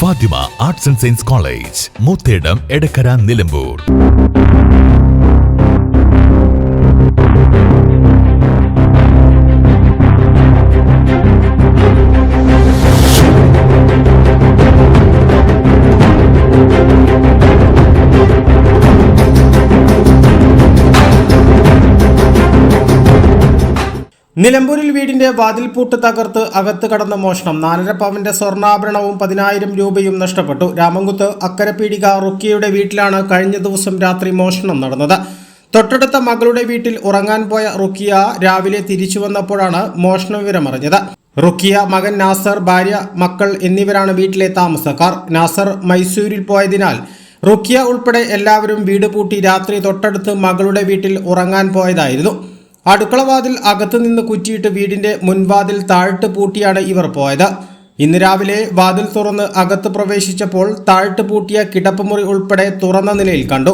Fathima arts and science college, Muthedam, Edakkara, Nilambur. നിലമ്പൂരിൽ വീടിന്റെ വാതിൽപൂട്ട് തകർത്ത് അകത്ത് കടന്ന മോഷണം. 4.5 പവന്റെ സ്വർണ്ണാഭരണവും 10,000 രൂപയും നഷ്ടപ്പെട്ടു. രാമംകുത്ത് അക്കരപ്പീടിക റുക്കിയയുടെ വീട്ടിലാണ് കഴിഞ്ഞ ദിവസം രാത്രി മോഷണം നടന്നത്. തൊട്ടടുത്ത മകളുടെ വീട്ടിൽ ഉറങ്ങാൻ പോയ റുക്കിയ രാവിലെ തിരിച്ചു വന്നപ്പോഴാണ് മോഷണ വിവരമറിഞ്ഞത്. റുക്കിയ, മകൻ നാസർ, ഭാര്യ, മക്കൾ എന്നിവരാണ് വീട്ടിലെ താമസക്കാർ. നാസർ മൈസൂരിൽ പോയതിനാൽ റുക്കിയ ഉൾപ്പെടെ എല്ലാവരും വീട് പൂട്ടി രാത്രി തൊട്ടടുത്ത് മകളുടെ വീട്ടിൽ ഉറങ്ങാൻ പോയതായിരുന്നു. അടുക്കളവാതിൽ അകത്തു നിന്ന് കുറ്റിയിട്ട് വീടിന്റെ മുൻവാതിൽ താഴ്ത്ത് പൂട്ടിയാണ് ഇവർ പോയത്. ഇന്ന് രാവിലെ വാതിൽ തുറന്ന് അകത്ത് പ്രവേശിച്ചപ്പോൾ താഴ്ത്ത് പൂട്ടിയ കിടപ്പുമുറി ഉൾപ്പെടെ തുറന്ന നിലയിൽ കണ്ടു.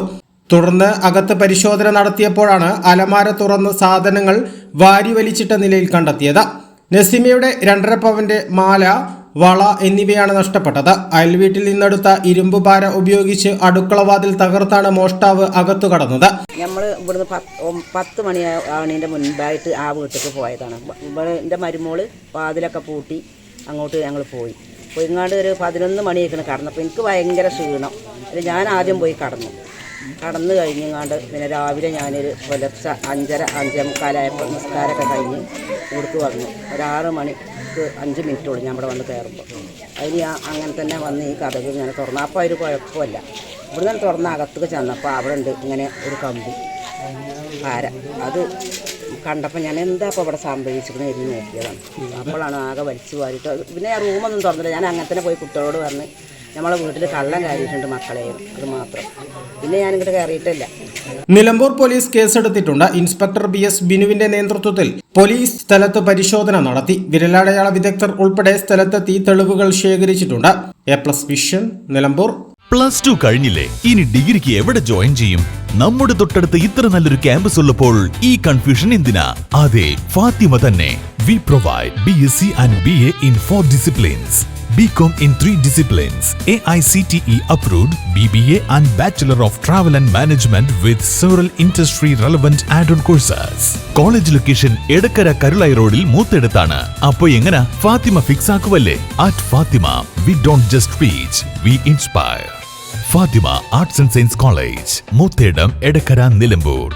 തുടർന്ന് അകത്ത് പരിശോധന നടത്തിയപ്പോഴാണ് അലമാര തുറന്ന് സാധനങ്ങൾ വാരി വലിച്ചിട്ട നിലയിൽ കണ്ടെത്തിയത്. നസീമയുടെ 2.5 പവന്റെ മാല, വള എന്നിവയാണ് നഷ്ടപ്പെട്ടത്. അയൽവീട്ടിൽ നിന്നെടുത്ത ഇരുമ്പ് പാര ഉപയോഗിച്ച് അടുക്കളവാതിൽ തകർത്താണ് മോഷ്ടാവ് അകത്തു കടന്നത്. നമ്മൾ ഇവിടുന്ന് 10 മണി ആവണതിൻ്റെ മുൻപായിട്ട് ആ വീട്ടിലേക്ക് പോയതാണ്. ഇവിടെ എൻ്റെ മരുമോള് വാതിലൊക്കെ പൂട്ടി അങ്ങോട്ട് ഞങ്ങൾ പോയി. ഇങ്ങാണ്ട് ഒരു 11 മണിയൊക്കെയാണ് കടന്നപ്പോൾ എനിക്ക് ഭയങ്കര ക്ഷീണം. ഞാൻ ആദ്യം പോയി കടന്നു കഴിഞ്ഞങ്ങാണ്ട് പിന്നെ രാവിലെ ഞാനൊരു പുലർച്ചെ 5:30 നിസ്കാരമൊക്കെ കഴിഞ്ഞ് ഇവിടുത്തെ വന്നു. ഒരു 6 മണിക്ക് 5 മിനിറ്റുള്ളൂ ഞാൻ ഇവിടെ വന്ന് കയറുമ്പോൾ. അതിന് അങ്ങനെ തന്നെ വന്ന് ഈ കഥകൾ ഇങ്ങനെ തുറന്നു. അപ്പോൾ ഒരു കുഴപ്പമില്ല. ഇവിടെ നിന്ന് തുറന്ന് അകത്തേക്ക് ചെന്നപ്പോൾ അവിടെ ഉണ്ട് ഇങ്ങനെ ഒരു കമ്പി പാര. അത് കണ്ടപ്പോൾ ഞാൻ എന്താ ഇപ്പോൾ ഇവിടെ സംഭവിച്ചിരിക്കുന്നത് എന്ന് നോക്കിയതാണ്. അപ്പോഴാണ് ആകെ വലിച്ചു വാരിയിട്ട്. പിന്നെ ഞാൻ റൂമൊന്നും തുറന്നില്ല. ഞാൻ അങ്ങനെ തന്നെ പോയി കുട്ടികളോട് പറഞ്ഞ് നമ്മളെ വീട്ടിൽ കള്ളം കയറിയിട്ടുണ്ട് മക്കളെയും, അത് മാത്രം. പിന്നെ ഞാനിങ്ങോട്ട് കയറിയിട്ടില്ല. നിലമ്പൂർ പോലീസ് കേസെടുത്തിട്ടുണ്ട്. ഇൻസ്പെക്ടർ BS ബിനുവിന്റെ നേതൃത്വത്തിൽ പോലീസ് സ്ഥലത്ത് പരിശോധന നടത്തി. വിരലടയാള വിദഗ്ധർ ഉൾപ്പെടെ സ്ഥലത്തെത്തി തെളിവുകൾ ശേഖരിച്ചിട്ടുണ്ട്. A+ vision, Nilambur. +2 കഴിഞ്ഞില്ലേ? ഇനി ഡിഗ്രിക്ക് എവിടെ ജോയിൻ ചെയ്യും? നമ്മുടെ തൊട്ടടുത്ത് ഇത്ര നല്ലൊരു ക്യാമ്പസ് ഉള്ളപ്പോൾ ഈ കൺഫ്യൂഷൻ എന്തിനാ? അതെ, ഫാത്തിമ തന്നെ. We provide BSc and BA in 4 disciplines. BCom in 3 disciplines, AICTE approved, BBA and Bachelor of Travel and Management with several industry relevant add-on courses. College location Edakkara Karulai റോഡിൽ മൂത്തെടുത്താണ്. അപ്പോൾ എങ്ങനെ ഫാത്തിമ ഫിക്സ് ആക്കുവല്ലേ? At Fatima, we don't just preach, we inspire. Fatima Arts and Science College, Moothedam, Edakkara, Nilambur.